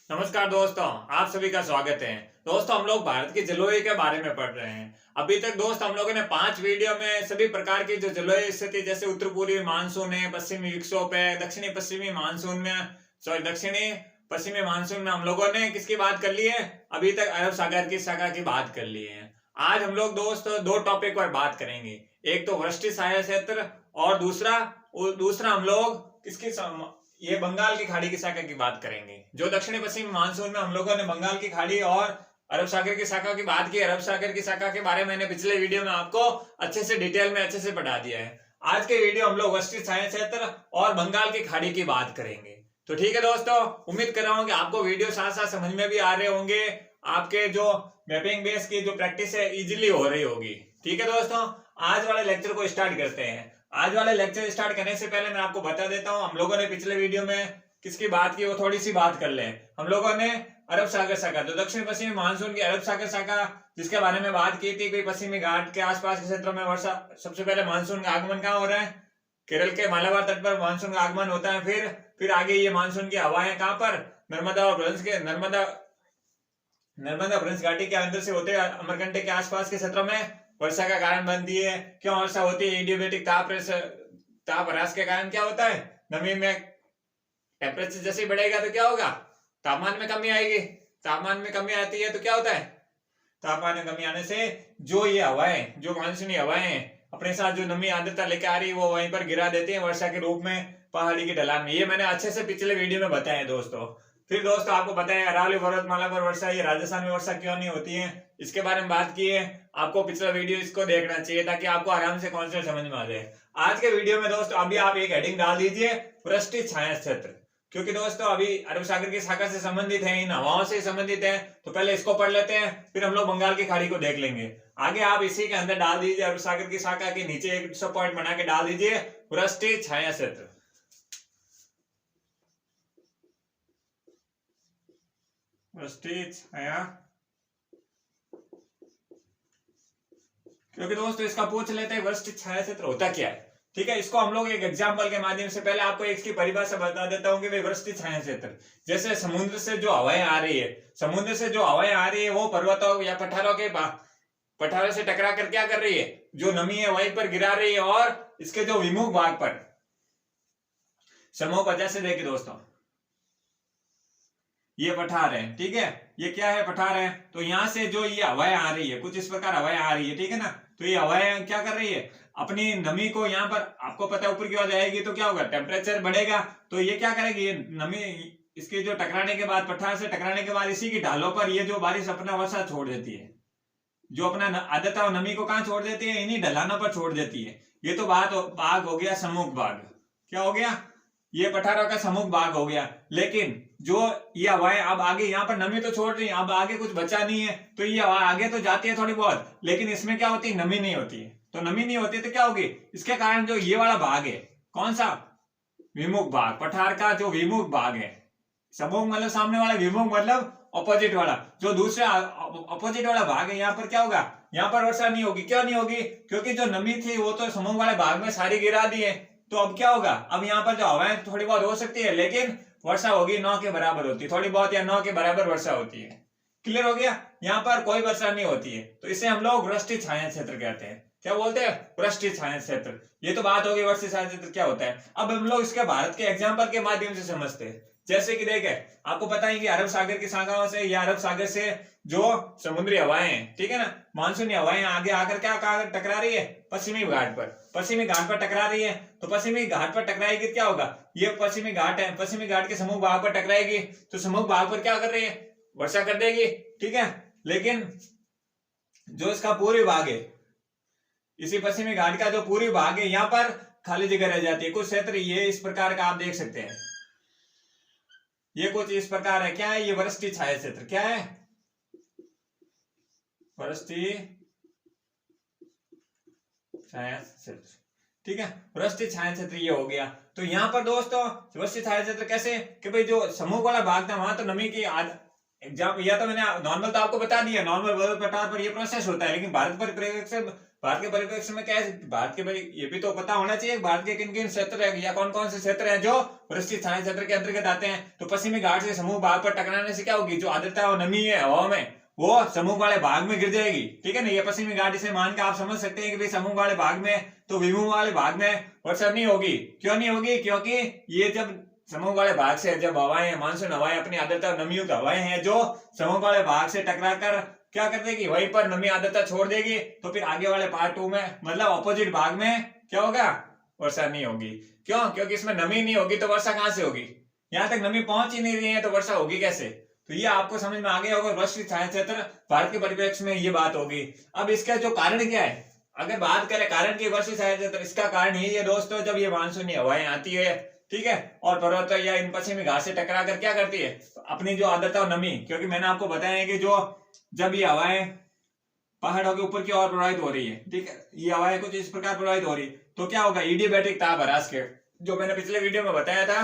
नमस्कार दोस्तों, आप सभी का स्वागत है। दोस्तों, हम लोग भारत की जलवायु के बारे में पढ़ रहे हैं। अभी तक दोस्त हम लोगों ने 5 वीडियो में सभी प्रकार की जो जलवायु स्थिति जैसे उत्तर पूर्वी मानसून है, पश्चिमी विक्षोभ है, दक्षिणी पश्चिमी मानसून में दक्षिणी पश्चिमी मानसून में हम लोगों ने किसकी बात कर ली है? अभी तक अरब सागर की शाखा की बात कर ली है। आज हम लोग दोस्त 2 टॉपिक पर बात करेंगे। एक तो वृष्टि सहायक क्षेत्र और दूसरा हम लोग किसकी ये बंगाल की खाड़ी की शाखा की बात करेंगे। जो दक्षिणी पश्चिमी मानसून में हम लोगों ने बंगाल की खाड़ी और अरब सागर की शाखा की बात की। अरब सागर की शाखा के बारे में मैंने पिछले वीडियो में आपको अच्छे से डिटेल में अच्छे से पढ़ा दिया है। आज के वीडियो हम लोग वृष्टि सहायक क्षेत्र और बंगाल की खाड़ी की बात करेंगे। तो ठीक है दोस्तों, उम्मीद कर रहा हूं कि आपको वीडियो साथ साथ समझ में भी आ रहे होंगे। आपके जो मैपिंग बेस की जो प्रैक्टिस है इजीली हो रही होगी। ठीक है दोस्तों, आज वाले लेक्चर को स्टार्ट करते हैं। आज वाले लेक्चर स्टार्ट करने से पहले मैं आपको बता देता हूं, हम लोगों ने पिछले वीडियो में किसकी बात की वो थोड़ी सी बात कर लें। हम लोगों ने अरब सागर शाखा, जो दक्षिण पश्चिमी मानसून की अरब सागर शाखा जिसके बारे में बात की थी कि पश्चिमी घाट के आसपास के क्षेत्रों में वर्षा, सबसे पहले मानसून का आगमन कहाँ हो रहा है? केरल के मालाबार तट पर मानसून का आगमन होता है। फिर आगे ये मानसून की हवाएं कहां पर? नर्मदा ब्रंश घाटी के अंदर से होते अमरकंटक के आसपास के क्षेत्रों में वर्षा का कारण बनती है। क्यों वर्षा होती है? एडियाबैटिक ताप ह्रास के कारण क्या होता है? नमी में टेम्परेचर जैसे ही बढ़ेगा तो क्या होगा? तापमान में कमी आएगी। तापमान में कमी आती है तो क्या होता है? तापमान में कमी आने से जो ये हवाएं, जो मानसूनी हवाएं अपने साथ जो नमी आर्द्रता लेके आ रही है वो वहीं पर गिरा देती है वर्षा के रूप में पहाड़ी की ढलान में। ये मैंने अच्छे से पिछले वीडियो में बताया दोस्तों। फिर दोस्तों आपको पता है अरावली पर्वतमाला पर वर्षा, ये राजस्थान में वर्षा क्यों नहीं होती है, इसके बारे में बात की है। आपको पिछला वीडियो इसको देखना चाहिए ताकि आपको आराम से कॉन्सेप्ट समझ में आ जाए। आज के वीडियो में दोस्तों अभी आप एक हेडिंग डाल दीजिए, वृष्टि छाया क्षेत्र। क्योंकि दोस्तों अभी अरब सागर की शाखा से संबंधित है, इन हवाओं से संबंधित है, तो पहले इसको पढ़ लेते हैं, फिर हम लोग बंगाल की खाड़ी को देख लेंगे। आगे आप इसी के अंदर डाल दीजिए, अरब सागर की शाखा के नीचे एक सब पॉइंट बना के डाल दीजिए, वृष्टि छाया क्षेत्र। वृष्टि छाया, क्योंकि दोस्तों इसका पूछ लेते हैं वृष्टि छाया क्षेत्र होता क्या है। ठीक है, इसको हम लोग एक एग्जांपल के माध्यम से पहले आपको इसकी परिभाषा बता देता हूं कि भाई वृष्टि छाया क्षेत्र जैसे समुद्र से जो हवाएं आ रही है, समुद्र से जो हवाएं आ रही है वो पर्वतों या पठारों से टकरा कर क्या कर रही है? जो नमी है वहीं पर गिरा रही है और इसके जो विमुख भाग पर समूह पर, जैसे देखिए दोस्तों ये पठार है, ठीक है, ये क्या है? पठार है। तो यहां से जो ये हवाएं आ रही है, कुछ इस प्रकार हवाएं आ रही है, ठीक है ना। तो ये हवाएं क्या कर रही है? अपनी नमी को यहाँ पर, आपको पता है ऊपर की ओर जाएगी तो क्या होगा? टेम्परेचर बढ़ेगा। तो ये क्या करेगी? ये नमी इसके जो टकराने के बाद, पठार से टकराने के बाद इसी की ढालों पर ये जो बारिश अपना वर्षा छोड़ देती है, जो अपना आर्द्रता और नमी को कहां छोड़ देती है? इन्हीं ढलानों पर छोड़ देती है। ये तो भाग हो गया सम्मुख भाग। क्या हो गया? ये पठारों का सम्मुख भाग हो गया। लेकिन जो ये हवाएं अब आगे यहाँ पर नमी तो छोड़ रही है, अब आगे कुछ बचा नहीं है, तो ये हवा आगे तो जाती है थोड़ी बहुत, लेकिन इसमें क्या होती है? नमी नहीं होती है। तो नमी नहीं होती तो क्या होगी? इसके कारण जो ये वाला भाग है, कौन सा? विमुख भाग, पठार का जो विमुख भाग है। सम्मुख मतलब सामने वाला, विमुख मतलब ऑपोजिट वाला, जो दूसरा ऑपोजिट वाला भाग है, यहाँ पर क्या होगा? यहाँ पर वर्षा नहीं होगी। क्यों नहीं होगी? क्योंकि जो नमी थी वो तो सम्मुख वाले भाग में सारी गिरा दी है। तो अब क्या होगा? अब यहाँ पर जो हवाएं थोड़ी बहुत हो सकती है, लेकिन वर्षा होगी 9 के बराबर होती है, थोड़ी बहुत या 9 के बराबर वर्षा होती है। क्लियर हो गया? यहाँ पर कोई वर्षा नहीं होती है, तो इसे हम लोग वृष्टि छाया क्षेत्र कहते हैं। क्या बोलते हैं? वृष्टि छाया क्षेत्र। ये तो बात होगी वृष्टि छाया क्षेत्र क्या होता है। अब हम लोग इसके भारत के एग्जाम्पल के माध्यम से समझते हैं। जैसे कि देखे, आपको पता है कि अरब सागर की शाखाओं से या अरब सागर से जो समुद्री हवाएं हैं, ठीक है ना, मानसूनी हवाएं आगे आकर क्या टकरा रही है? पश्चिमी घाट पर। पश्चिमी घाट पर टकरा रही है, तो पश्चिमी घाट पर टकराएगी क्या होगा? ये पश्चिमी घाट है, पश्चिमी घाट के सम्मुख भाग पर टकराएगी, तो सम्मुख भाग पर क्या कर रही है? वर्षा कर देगी, ठीक है। लेकिन जो इसका पूर्वी भाग है, इसी पश्चिमी घाट का जो पूर्वी भाग है, यहाँ पर खाली जगह रह जाती है। कुछ क्षेत्र ये इस प्रकार का आप देख सकते हैं, ये कुछ इस प्रकार है। क्या है? ये वृष्टि छाया क्षेत्र। क्या है? वृष्टि छाया क्षेत्र, ठीक है। वृष्टि छाया क्षेत्र ये हो गया। तो यहाँ पर दोस्तों वृष्टि छाया क्षेत्र कैसे? कि भाई जो समूह वाला भाग था वहां तो नमी की एग्जाम, या तो मैंने नॉर्मल तो आपको बता दिया, नॉर्मल पठार पर ये प्रोसेस होता है, लेकिन भारत पर भारत के परिप्रेक्ष्य में क्या है, ये भी तो पता होना चाहिए भारत के किन किन क्षेत्र है या कौन कौन से क्षेत्र है जो वृष्टि छाया क्षेत्र के अंतर्गत आते हैं। तो पश्चिमी घाट से समूह भाग पर टकराने से क्या होगी, जो आर्द्रता और नमी है हवा में वो समूह वाले भाग में गिर जाएगी, ठीक है ना। ये पश्चिमी घाट इसे मान के आप समझ सकते हैं कि भाई समूह वाले भाग में तो विभूम वाले भाग में वर्षा नहीं होगी। क्यों नहीं होगी, क्योंकि ये जब समूह वाले भाग से जब हवाएं मानसून हवाएं अपनी आर्द्रता और नमी युक्त हवाएं हैं जो समूह वाले भाग से टकरा कर क्या कर देगी, वहीं पर नमी आर्द्रता छोड़ देगी, तो फिर आगे वाले पार्ट 2 में मतलब ऑपोजिट भाग में क्या होगा, वर्षा नहीं होगी। क्यों, क्योंकि इसमें नमी नहीं होगी तो वर्षा कहां से होगी, यहां तक नमी पहुंच ही नहीं रही है तो वर्षा होगी कैसे। तो ये आपको समझ में आ गया होगा, वृष्टि छाया क्षेत्र भारत के परिप्रेक्ष्य में ये बात होगी। अब इसका जो कारण क्या है, अगर बात करें कारण की वृष्टि छाया क्षेत्र, इसका कारण यही है दोस्तों, जब ये मानसूनी हवाएं आती है, ठीक है, और पर्वत या इन पश्चिमी घाट से टकरा कर क्या करती है, अपनी जो आर्द्रता और नमी, क्योंकि मैंने आपको बताया कि जो जब ये हवाएं पहाड़ों के ऊपर की ओर प्रवाहित हो रही है, ठीक है, ये हवाएं कुछ इस प्रकार प्रवाहित हो रही, तो क्या होगा, एडियाबैटिक ताप ह्रास के, जो मैंने पिछले वीडियो में बताया था,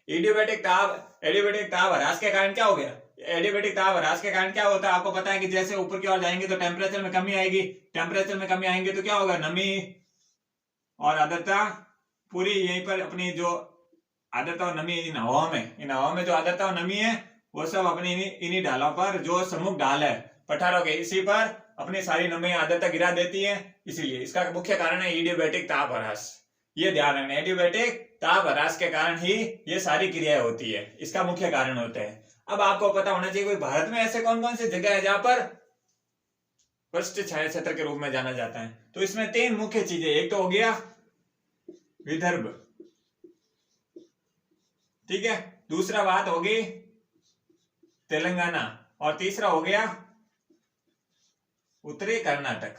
एडियाबैटिक ताप ह्रास के कारण क्या हो गया, एडियाबैटिक ताप ह्रास के कारण क्या होता है, आपको पता है कि जैसे ऊपर की ओर जाएंगे तो टेम्परेचर में कमी आएगी, टेम्परेचर में कमी आएंगे तो क्या होगा, नमी और आर्द्रता पूरी यहीं पर अपनी जो आर्द्रता और नमी इन हवाओं में जो आर्द्रता और नमी है वो सब अपनी इन्हीं ढालों पर, जो सम्मुख ढाल है पठारों के, इसी पर अपनी सारी नमी आर्द्रता गिरा देती है। इसीलिए इसका मुख्य कारण है एडियाबैटिक ताप ह्रास। ये ध्यान रखना, एडियाबैटिक ताप ह्रास के कारण ही ये सारी क्रियाएं होती है, इसका मुख्य कारण होता है। अब आपको पता होना चाहिए भारत में ऐसे कौन कौन सी जगह है जहां पर वृष्टि छाया क्षेत्र के रूप में जाना जाता है। तो इसमें 3 मुख्य चीजें, एक तो हो गया विदर्भ, ठीक है, दूसरा बात होगी तेलंगाना, और तीसरा हो गया उत्तरी कर्नाटक,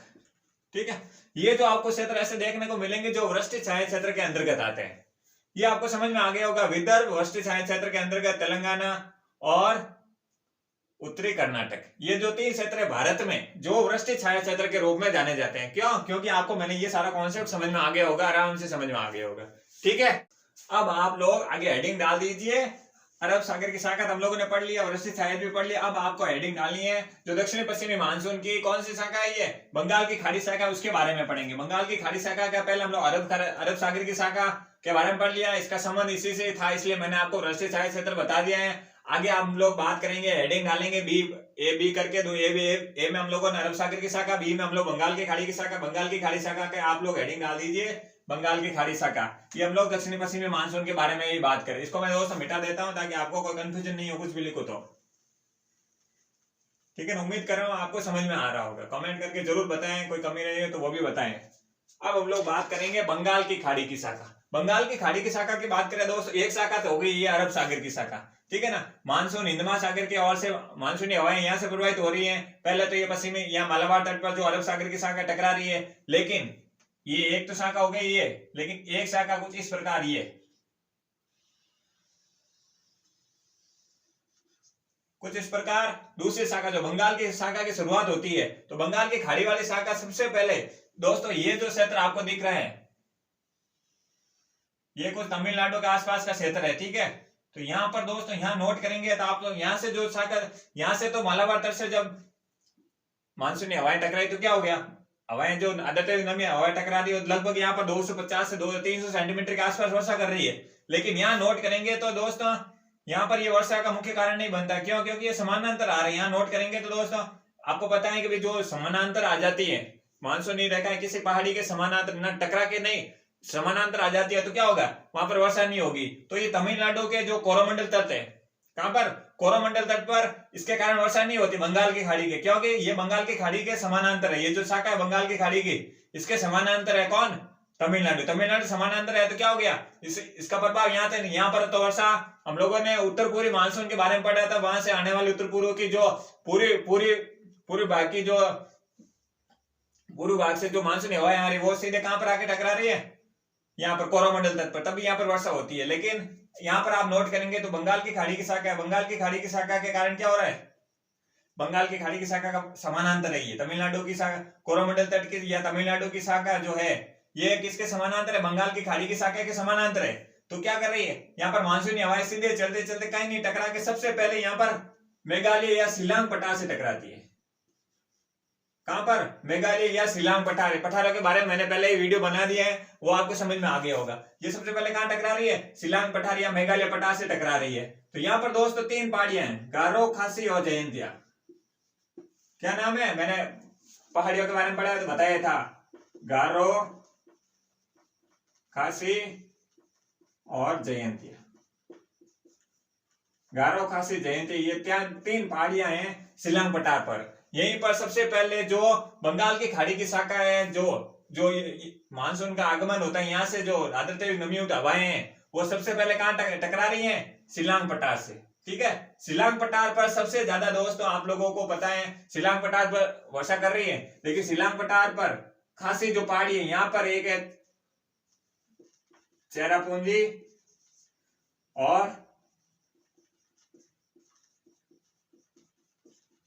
ठीक है। ये जो आपको क्षेत्र ऐसे देखने को मिलेंगे जो वृष्टि छाया क्षेत्र के अंतर्गत आते हैं, ये आपको समझ में आ गया होगा, विदर्भ वृष्टि छाया क्षेत्र के अंतर्गत, तेलंगाना और उत्तरी कर्नाटक, ये जो 3 क्षेत्र है भारत में जो वृष्टि छाया क्षेत्र के रूप में जाने जाते हैं। क्यों, क्योंकि आपको मैंने ये सारा कॉन्सेप्ट समझ में आ गया होगा, आराम से समझ में आ गया होगा, ठीक है। अब आप लोग आगे हेडिंग डाल दीजिए, अरब सागर की शाखा हम लोगों ने पढ़ लिया, वृष्टि छाया भी पढ़ लिया। अब आपको हेडिंग डालनी है जो दक्षिणी पश्चिमी मानसून की कौन सी शाखा है, ये बंगाल की खाड़ी शाखा, उसके बारे में पढ़ेंगे। बंगाल की खाड़ी शाखा का पहले हम लोग अरब सागर की शाखा के बारे में पढ़ लिया, इसका संबंध इसी से था, इसलिए मैंने आपको वृष्टि छाया क्षेत्र बता दिया है। आगे हम लोग बात करेंगे, हेडिंग डालेंगे बी करके, दो ए में हम लोगों ने अरब सागर की शाखा, बी में हम लोग बंगाल की खाड़ी की शाखा। बंगाल की खाड़ी शाखा के आप लोग हेडिंग डाल दीजिए बंगाल की खाड़ी शाखा। ये हम लोग दक्षिणी पश्चिमी मानसून के बारे में ही बात करें। इसको मैं दोस्तों मिटा देता हूं ताकि आपको कोई कंफ्यूजन नहीं हो, कुछ भी लिखो तो, ठीक है ना। उम्मीद कर रहा हूं आपको समझ में आ रहा होगा, कमेंट करके जरूर बताएं, कोई कमी रही हो तो वो भी बताएं। अब हम लोग बात करेंगे बंगाल की खाड़ी की शाखा। बंगाल की खाड़ी की शाखा की बात करें दोस्तों, एक शाखा तो हो गई ये अरब सागर की शाखा, ठीक है ना। मानसून हिंद महासागर की ओर से मानसूनी हवाएं यहाँ से प्रवाहित हो रही हैं। पहले तो ये पश्चिमी यहाँ मालाबार तट पर जो अरब सागर की शाखा टकरा रही है, लेकिन ये एक तो शाखा हो गई ये, लेकिन एक शाखा कुछ इस प्रकार ये कुछ इस प्रकार दूसरी शाखा जो बंगाल की शाखा की शुरुआत होती है, तो बंगाल की खाड़ी वाली शाखा सबसे पहले दोस्तों ये जो क्षेत्र आपको दिख रहा है ये कुछ तमिलनाडु के आसपास का क्षेत्र है, ठीक है। तो यहाँ पर दोस्तों यहाँ नोट करेंगे तो आप लोग यहाँ से जो शाखा, यहाँ से तो मालाबार तट से जब मानसूनी हवाएं टकराई तो क्या हो गया, हवाएं जो आर्द्रता नमी हवाएं टकरा दी, लगभग यहाँ पर 250 से 300 सेंटीमीटर के आसपास वर्षा कर रही है। लेकिन यहाँ नोट करेंगे तो दोस्तों यहाँ पर ये वर्षा का मुख्य कारण नहीं बनता। क्यों, क्योंकि ये समानांतर आ रहे हैं। यहाँ नोट करेंगे तो दोस्तों आपको पता है कि जो समानांतर आ जाती है, मानसूनी रेखा है किसी पहाड़ी के समानांतर, न टकरा के नहीं, समानांतर आ जाती है, तो क्या होगा, वहां पर वर्षा नहीं होगी। तो ये तमिलनाडु के जो कोरोमंडल तट है, कहां पर, कोरोमंडल तट पर, इसके कारण वर्षा नहीं होती बंगाल की खाड़ी के, क्योंकि ये बंगाल की खाड़ी के समानांतर है। ये जो शाखा है बंगाल की खाड़ी की, इसके समानांतर है कौन, तमिलनाडु। तमिलनाडु समानांतर है तो क्या हो गया, इसका प्रभाव यहाँ थे, यहाँ पर तो वर्षा, हम लोगों ने उत्तर पूर्वी मानसून के बारे में पढ़ा था, वहां से आने वाली उत्तर पूर्व की जो पूरी भाग की जो पूर्व भाग से जो मानसूनी हवाएं आ रही है वो सीधे कहां पर आके टकरा रही है, यहाँ पर कोरोमंडल तट पर, तभी यहाँ पर वर्षा होती है। लेकिन यहाँ पर आप नोट करेंगे तो बंगाल की खाड़ी की शाखा है, बंगाल की खाड़ी की शाखा के कारण क्या हो रहा है, बंगाल की खाड़ी की शाखा का समानांतर है ये तमिलनाडु की शाखा, कोरोमंडल तट की या तमिलनाडु की शाखा जो है ये किसके समानांतर है, बंगाल की खाड़ी की शाखा के समानांतर है। तो क्या कर रही है, यहाँ पर मानसूनी हवाएं सीधे चलते चलते कहीं नहीं टकरा के सबसे पहले यहाँ पर मेघालय या शिलांग पठार से टकराती है। कहां पर? मेघालय या शिलांग पठार। पठारों के बारे में मैंने पहले ही वीडियो बना दिया है, वो आपको समझ में आ गया होगा। ये सबसे पहले कहां टकरा रही है? शिलांग पठार या मेघालय पठार से टकरा रही है। तो यहाँ पर दोस्तों 3 पहाड़ियां हैं, गारो, खासी और जयंतिया। क्या नाम है? मैंने पहाड़ियों के बारे में पढ़ा तो बताया था, गारो, खासी और जयंतिया। गारो, खासी, जयंती, ये 3 पहाड़ियां हैं शिलांग पठार पर। यहीं पर सबसे पहले जो बंगाल की खाड़ी की शाखा है, जो मानसून का आगमन होता है, यहाँ से जो आर्द्रता नमीयुक्त हवाएं हैं वो सबसे पहले कहां टकरा रही हैं? शिलांग पठार से। ठीक है, शिलांग पठार पर सबसे ज्यादा दोस्तों आप लोगों को पता है शिलांग पठार पर वर्षा कर रही है। लेकिन शिलांग पठार पर खासी जो पहाड़ी है, यहाँ पर एक है चेरापूंजी और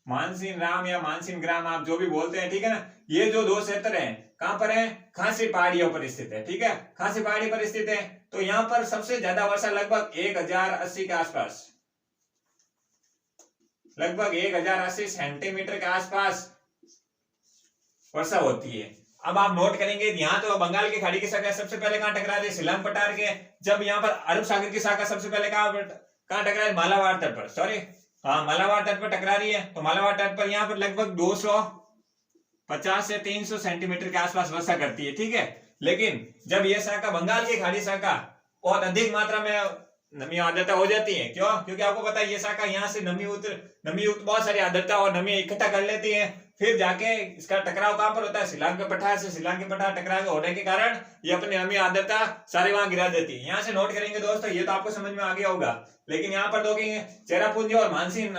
मानसिन राम या मानसिन ग्राम, आप जो भी बोलते हैं, ठीक है ना। ये जो 2 क्षेत्र हैं कहां पर है? खासी पहाड़ियों पर स्थित है। ठीक है, खासी पहाड़ी पर स्थित है। तो यहां पर सबसे ज्यादा वर्षा लगभग 1080 के आसपास, लगभग 1080 सेंटीमीटर के आसपास वर्षा होती है। अब आप नोट करेंगे यहाँ तो बंगाल की खाड़ी की शाखा सबसे पहले कहां टकरा रही है? शिलांग पठार के। जब यहाँ पर अरब सागर की शाखा सबसे पहले कहां टकरा रही है? मालाबार तट पर, सॉरी, हाँ, मालाबार तट पर टकरा रही है। तो मालाबार तट पर यहाँ पर लगभग 250 से 300 सेंटीमीटर के आसपास वर्षा करती है। ठीक है, लेकिन जब यह शाखा बंगाल की खाड़ी शाखा बहुत अधिक मात्रा में नमी आर्द्रता हो जाती है। क्यों? क्योंकि आपको पता है ये शाखा यहाँ से नमी युक्त बहुत सारी आर्द्रता और नमी इकट्ठा कर लेती है, फिर जाके इसका टकराव कहां पर होता है? शिलांग के पठार से। शिलांग के पठार टकराव होने के कारण ये अपनी नमी आर्द्रता सारी वहां गिरा देती है। यहाँ से नोट करेंगे दोस्तों, ये तो आपको समझ में आ गया होगा। लेकिन यहाँ पर देखेंगे चेरापूंजी और मानसिन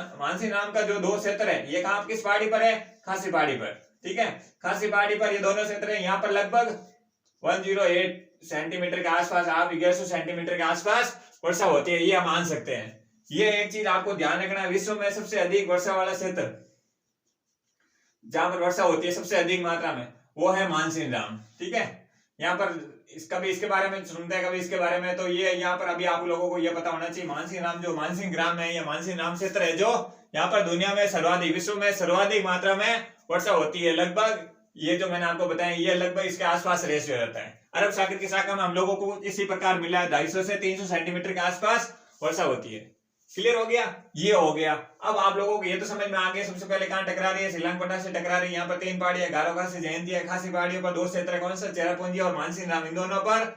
नाम का जो 2 क्षेत्र है, ये कहां किस पहाड़ी पर है? खासी पहाड़ी पर। ठीक है, खासी पहाड़ी पर ये दोनों क्षेत्र है। यहाँ पर लगभग 108 सेंटीमीटर के आसपास, आप 1100 सेंटीमीटर के आसपास वर्षा होती है, ये हम मान सकते हैं। ये एक चीज आपको ध्यान रखना, विश्व में सबसे अधिक वर्षा वाला क्षेत्र जहां पर वर्षा होती है सबसे अधिक मात्रा में, वो है मानसिन राम। ठीक है, यहाँ पर कभी इसके बारे में सुनते हैं, कभी इसके बारे में, तो ये यहाँ पर अभी आप लोगों को ये पता होना चाहिए, मानसिन राम जो मानसिन ग्राम है या मानसिन राम क्षेत्र है, जो यहाँ पर दुनिया में सर्वाधिक, विश्व में सर्वाधिक मात्रा में वर्षा होती है। लगभग ये जो मैंने आपको बताया, ये लगभग इसके आसपास रेशियो रहता है। अरब सागर की शाखा में हम लोगों को इसी प्रकार मिला है, 250 से 300 सेंटीमीटर के आसपास वर्षा होती है। क्लियर हो गया? ये हो गया। अब आप लोगों को ये तो समझ में आ गया, सबसे पहले कहां टकरा रही है? शिलांग पठार से टकरा रही है। यहाँ पर 3 पहाड़ी है, गारो, खासी, जयंतिया। खासी पहाड़ियों पर 2 क्षेत्र, कौन सा? चेरापूंजी और मानसिन राम। इन दोनों पर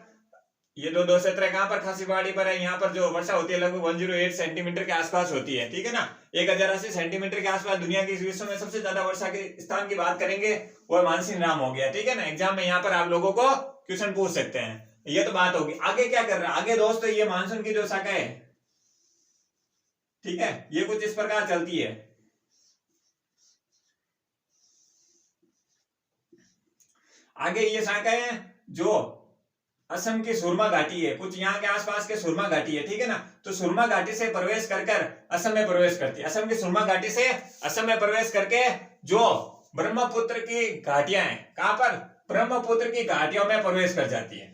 ये 2 क्षेत्र है। कहां पर? खासी पहाड़ी पर है। यहाँ पर जो वर्षा होती है लगभग 108 सेंटीमीटर के आसपास होती है। ठीक है ना, 1080 सेंटीमीटर के आसपास। दुनिया के इस विश्व में सबसे ज्यादा वर्षा के स्थान की बात करेंगे, वो मानसिन राम हो गया। ठीक है ना, एग्जाम में यहाँ पर आप लोगों को क्वेश्चन पूछ सकते हैं। ये तो बात होगी। आगे क्या कर रहा है? आगे दोस्तों ये मानसून की जो शाखा है, ठीक है, ये कुछ इस प्रकार चलती है। आगे ये शाखा है जो असम की सुरमा घाटी है, कुछ यहाँ के आसपास के सुरमा घाटी है। ठीक है ना, तो सुरमा घाटी से प्रवेश कर असम में प्रवेश करती है। असम की सुरमा घाटी से असम में प्रवेश करके जो ब्रह्मपुत्र की घाटियां हैं, कहां पर? ब्रह्मपुत्र की घाटियों में प्रवेश कर जाती है।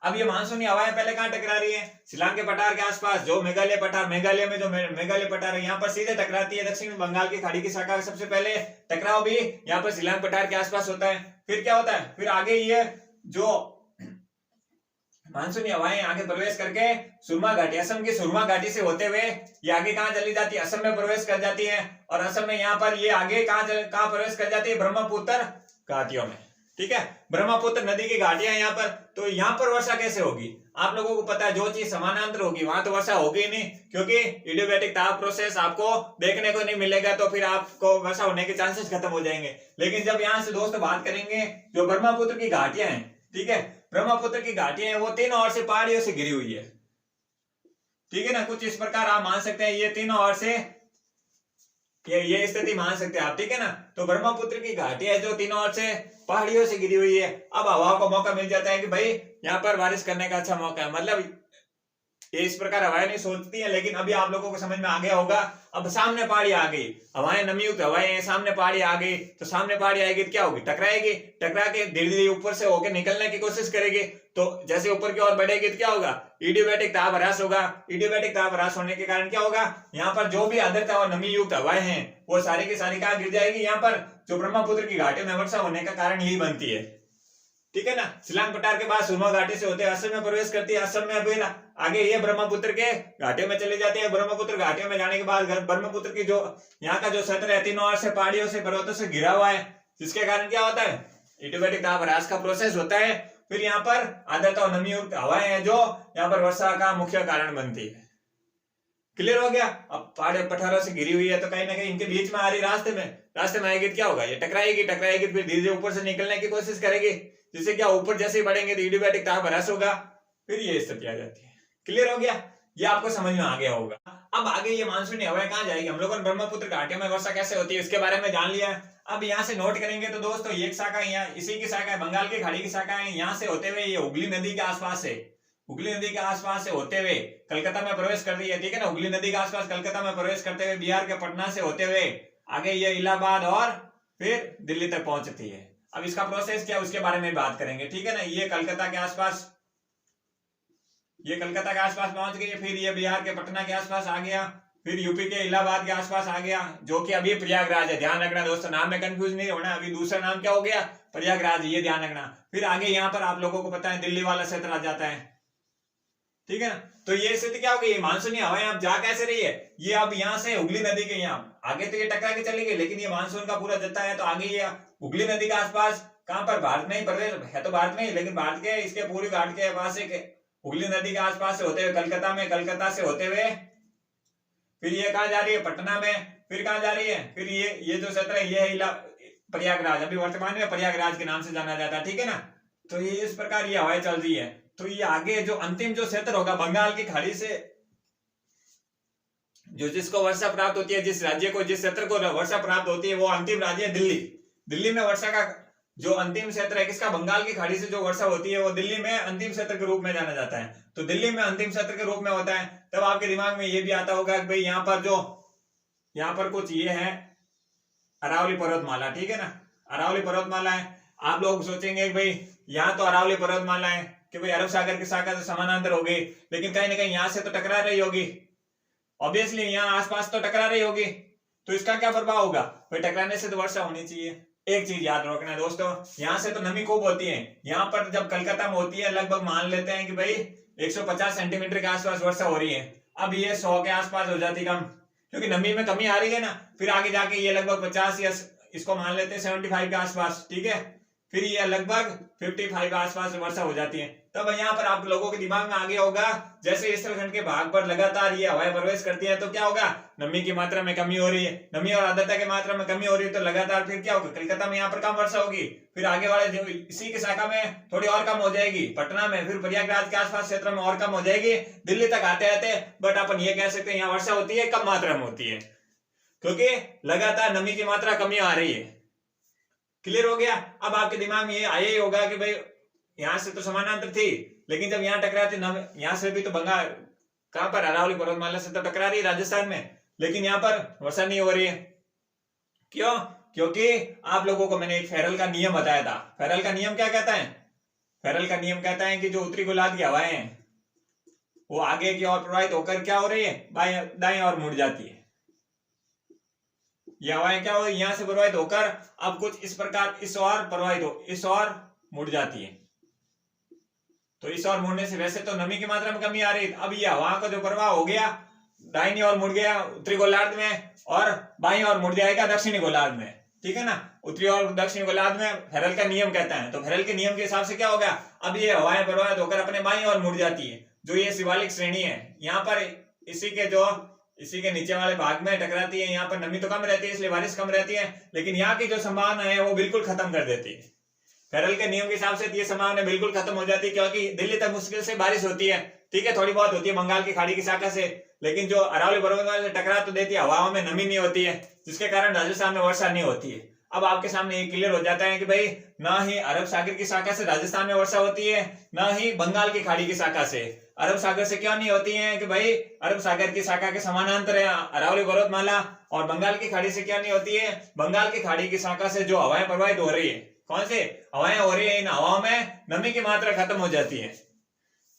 अब ये मानसूनी हवाएं पहले कहां टकरा रही है? शिलांग के पठार के आसपास, जो मेघालय पठार, मेघालय में जो मेघालय पठार है, यहाँ पर सीधे टकराती है। दक्षिण बंगाल की खाड़ी की शाखा का सबसे पहले टकराव भी यहाँ पर शिलांग पठार के आसपास होता है। फिर क्या होता है? फिर आगे ये जो मानसूनी हवाएं आगे प्रवेश करके सुरमा घाटी, असम की सुरमा घाटी से होते हुए ये आगे कहां चली जाती है? असम में प्रवेश कर जाती है। और असम में यहाँ पर ये आगे कहां प्रवेश कर जाती है? ब्रह्मपुत्र घाटियों में। ठीक है, ब्रह्मपुत्र नदी की घाटियां यहाँ पर। तो यहाँ पर वर्षा कैसे होगी? आप लोगों को पता है, जो चीज समानांतर होगी वहां तो वर्षा होगी नहीं, क्योंकि इडियोबैटिक ताप प्रोसेस आपको देखने को नहीं मिलेगा, तो फिर आपको वर्षा होने के चांसेस खत्म हो जाएंगे। लेकिन जब यहाँ से दोस्तों बात करेंगे, जो ब्रह्मपुत्र की घाटियां हैं, ठीक है, ब्रह्मपुत्र की घाटियां हैं, वो तीनों ओर से पहाड़ियों से घिरी हुई है। ठीक है ना, कुछ इस प्रकार आप मान सकते हैं, ये तीनों ओर से ये स्थिति मान सकते हैं आप। ठीक है ना, तो ब्रह्मपुत्र की घाटियां जो तीनों ओर से पहाड़ियों से घिरी हुई है। अब हवा को मौका मिल जाता है कि भाई यहाँ पर बारिश करने का अच्छा मौका है, मतलब ये इस प्रकार हवाएं नहीं सोचती हैं, लेकिन अभी आप लोगों को समझ में आ गया होगा। अब सामने पहाड़ी आ गई, हवाएं नमी युक्त हवाएं हैं, सामने पहाड़ी आ गई, तो सामने पहाड़ी आएगी तो क्या होगी, टकराएगी, टकरा के धीरे धीरे ऊपर से होकर निकलने की कोशिश करेगी। तो जैसे ऊपर की ओर बढ़ेगी तो क्या होगा, इडियोबैटिक दाब ह्रास होगा। इडियोबैटिक दाब ह्रास होने के कारण क्या होगा, यहाँ पर जो भी आर्द्रता और नमी युक्त हवाएं हैं वो सारी की सारी कहाँ गिर जाएगी, यहाँ पर जो ब्रह्मपुत्र की घाटी में वर्षा होने का कारण यही बनती है। ठीक है ना। शिलांग पठार के बाद सुरमा घाटी से होते असम में प्रवेश करती है, असम में अभी आगे ये ब्रह्मपुत्र के घाटी में चले जाते हैं। ब्रह्मपुत्र घाटी में जाने के बाद ब्रह्मपुत्र की जो यहाँ का जो क्षेत्र है तीनों ओर से पहाड़ियों से पर्वतों से घिरा हुआ है, जिसके कारण क्या होता है, इडियोबैटिक दाब ह्रास का प्रोसेस होता है। फिर यहाँ पर आर्द्रता और नमी युक्त हवाएं हैं जो यहाँ पर वर्षा का मुख्य कारण बनती है। क्लियर हो गया। अब पहाड़ पठारों से घिरी हुई है तो कहीं ना कहीं इनके बीच में आ रही, रास्ते में आएगी तो क्या होगा, ये टकराएगी, फिर धीरे धीरे ऊपर से निकलने की कोशिश करेगी, जिससे क्या ऊपर जैसे ही बढ़ेंगे तो इडियोबैटिक दाब ह्रास होगा, फिर ये स्थिति आ जाती है। क्लियर हो गया, ये आपको समझ में आ गया होगा। अब आगे ये मानसूनी हवाएं कहाँ जाएगी, हम लोगों ने ब्रह्मपुत्र घाटियों में वर्षा कैसे होती है इसके बारे में जान लिया। अब यहाँ से नोट करेंगे तो दोस्तों ये एक शाखा यहाँ इसी की शाखा है, बंगाल की खाड़ी की शाखा है, यहाँ से होते हुए ये हुगली नदी के आसपास है, हुगली नदी के आसपास से होते हुए कलकत्ता में प्रवेश कर रही है। ठीक है ना, हुगली नदी के आसपास कलकत्ता में प्रवेश करते हुए बिहार के पटना से होते हुए आगे ये इलाहाबाद और फिर दिल्ली तक पहुंचती है। अब इसका प्रोसेस क्या है उसके बारे में बात करेंगे। ठीक है ना, ये कलकत्ता के आसपास पहुंच गई, फिर ये बिहार के पटना के आसपास आ गया, फिर यूपी के इलाहाबाद के आसपास आ गया, जो कि अभी प्रयागराज है। ध्यान रखना दोस्तों, नाम में कंफ्यूज नहीं होना, अभी दूसरा नाम क्या हो गया, प्रयागराज, ये ध्यान रखना। फिर आगे यहाँ पर आप लोगों को पता है दिल्ली वाला क्षेत्र आ जाता है। ठीक है ना, तो ये स्थिति क्या हो गई, मानसूनी हवाएं अब जा कैसे रही है, ये अब यहाँ से हुगली नदी के यहाँ आगे तो ये टकरा के चली गई, लेकिन ये मानसून का पूरा जत्था है तो आगे ये हुगली नदी के आसपास कहां पर, भारत में ही प्रवेश है, तो भारत में ही, लेकिन भारत के इसके पूरी घाट के पास से हुगली नदी के आसपास से होते हुए कलकत्ता में, कलकत्ता से होते हुए फिर ये कहा जा रही है पटना में, फिर कहा जा रही है, फिर ये जो क्षेत्र है ये है प्रयागराज, अभी वर्तमान में प्रयागराज के नाम से जाना जाता है। ठीक है ना, तो ये इस प्रकार ये हवाएं चल रही है। तो ये आगे जो अंतिम जो क्षेत्र होगा बंगाल की खाड़ी से जो जिसको वर्षा प्राप्त होती है, जिस राज्य को, जिस क्षेत्र को वर्षा प्राप्त होती है वो अंतिम राज्य है दिल्ली। दिल्ली में वर्षा का जो अंतिम क्षेत्र है किसका, बंगाल की खाड़ी से जो वर्षा होती है वो दिल्ली में अंतिम क्षेत्र के रूप में जाना जाता है। तो दिल्ली में अंतिम क्षेत्र के रूप में होता है, तब आपके दिमाग में ये भी आता होगा कि भाई यहाँ पर कुछ ये है अरावली पर्वतमाला। ठीक है ना, अरावली पर्वतमाला है। आप लोग सोचेंगे कि भाई यहाँ तो अरावली पर्वतमाला है कि भाई अरब सागर की शाखा से समानांतर हो गई, लेकिन कहीं ना कहीं यहाँ से तो टकरा रही होगी, ऑब्वियसली यहाँ आसपास तो टकरा रही होगी, तो इसका क्या प्रभाव होगा, भाई टकराने से तो वर्षा होनी चाहिए। एक चीज याद रखना दोस्तों, यहाँ से तो नमी खूब होती है, यहाँ पर जब कलकत्ता में होती है लगभग मान लेते हैं कि भाई 150 सेंटीमीटर के आसपास वर्षा हो रही है, अब ये 100 के आसपास हो जाती कम, क्योंकि नमी में कमी आ रही है ना। फिर आगे जाके ये लगभग 50 या इसको मान लेते हैं 75 के आसपास। ठीक है, फिर ये लगभग 55 के आसपास वर्षा हो जाती है। तब यहाँ पर आप लोगों के दिमाग में आ गया होगा, जैसे स्थलखंड के भाग पर लगातार ये हवाएं प्रवेश करती है तो क्या होगा, नमी की मात्रा में कमी हो रही है, नमी और आर्द्रता की मात्रा में कमी हो रही है, तो लगातार फिर क्या होगा, कलकत्ता में यहाँ पर कम वर्षा होगी, फिर आगे वाले जो इसी की शाखा में थोड़ी और कम हो जाएगी, पटना में, फिर प्रयागराज के आसपास क्षेत्र में और कम हो जाएगी, दिल्ली तक आते आते बट अपन ये कह सकते हैं यहाँ वर्षा होती है, कम मात्रा में होती है, क्योंकि लगातार नमी की मात्रा कमी आ रही है। क्लियर हो गया। अब आपके दिमाग में ये आया ही होगा कि भाई यहाँ से तो समानांतर थी, लेकिन जब यहाँ टकराती, यहाँ से भी तो बंगाल कहां पर, अरावली पर्वतमाला से तो टकरा रही है राजस्थान में, लेकिन यहाँ पर वर्षा नहीं हो रही है। क्यों, क्योंकि आप लोगों को मैंने एक फेरल का नियम बताया था। फेरल का नियम क्या कहता है, फेरल का नियम कहता है कि जो उत्तरी गोलार्ध की हवाएं हैं वो आगे की ओर प्रवाहित होकर क्या हो रही है, दाएं ओर मुड़ जाती है। ये हवाएं क्या हो, यहां से प्रवाहित होकर अब कुछ इस प्रकार इस ओर प्रवाहित हो, इस ओर मुड़ जाती है। तो इस ओर मुड़ने से वैसे तो नमी की मात्रा में कमी आ रही है, अब ये हवा का जो प्रवाह हो गया दाहिनी ओर मुड़ गया उत्तरी गोलार्ध में, और बाईं ओर मुड़ जाएगा दक्षिणी गोलार्ध में। ठीक है ना, उत्तरी और दक्षिणी गोलार्ध में फेरल का नियम कहता है। तो फेरल के नियम के हिसाब से क्या होगा, अब ये हवाएं प्रवाहित होकर अपने बाईं ओर मुड़ जाती है। जो ये शिवालिक श्रेणी है यहाँ पर इसी के नीचे वाले भाग में टकराती है, यहाँ पर नमी तो कम रहती है इसलिए बारिश कम रहती है, लेकिन यहाँ की जो संभावना है वो बिल्कुल खत्म कर देती है। फेरल के नियम के हिसाब से ये संभावना बिल्कुल खत्म हो जाती है, क्योंकि दिल्ली तक मुश्किल से बारिश होती है। ठीक है, थोड़ी बहुत होती है बंगाल की खाड़ी की शाखा से, लेकिन जो अरावली पर्वतमाला से टकरा तो देती है, हवाओं में नमी नहीं होती है, जिसके कारण राजस्थान में वर्षा नहीं होती है। अब आपके सामने ये क्लियर हो जाता है कि भाई ना ही अरब सागर की शाखा से राजस्थान में वर्षा होती है, ना ही बंगाल की खाड़ी की शाखा से। अरब सागर से क्यों नहीं होती है कि भाई अरब सागर की शाखा के समानांतर है अरावली पर्वतमाला। और बंगाल की खाड़ी से क्या नहीं होती है, बंगाल की खाड़ी की शाखा से जो हवाएं प्रवाहित हो रही है, कौन से हवाएं हो रही है, इन हवाओं में नमी की मात्रा खत्म हो जाती है।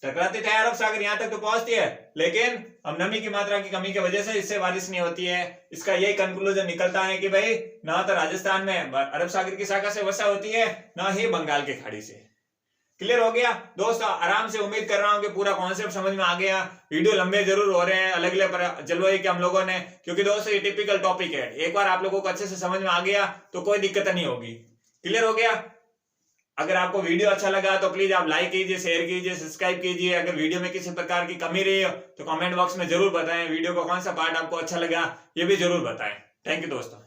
टकराती है अरब सागर, यहां तक तो पहुंचती है, लेकिन अब नमी की मात्रा की कमी की वजह से इससे बारिश नहीं होती है। इसका यही कंक्लूजन निकलता है कि भाई ना तो राजस्थान में अरब सागर की शाखा से वर्षा होती है, ना ही बंगाल की खाड़ी से। क्लियर हो गया दोस्तों? आराम से उम्मीद कर रहा हूं कि पूरा कॉन्सेप्ट समझ में आ गया। वीडियो लंबे जरूर हो रहे हैं अलग अलग जलवायु के हम लोगों ने, क्योंकि दोस्तों ये टिपिकल टॉपिक है। एक बार आप लोगों को अच्छे से समझ में आ गया तो कोई दिक्कत नहीं होगी। क्लियर हो गया? अगर आपको वीडियो अच्छा लगा तो प्लीज आप लाइक कीजिए, शेयर कीजिए, सब्सक्राइब कीजिए। अगर वीडियो में किसी प्रकार की कमी रही हो तो कमेंट बॉक्स में जरूर बताएं। वीडियो का कौन सा पार्ट आपको अच्छा लगा ये भी जरूर बताएं। थैंक यू दोस्तों।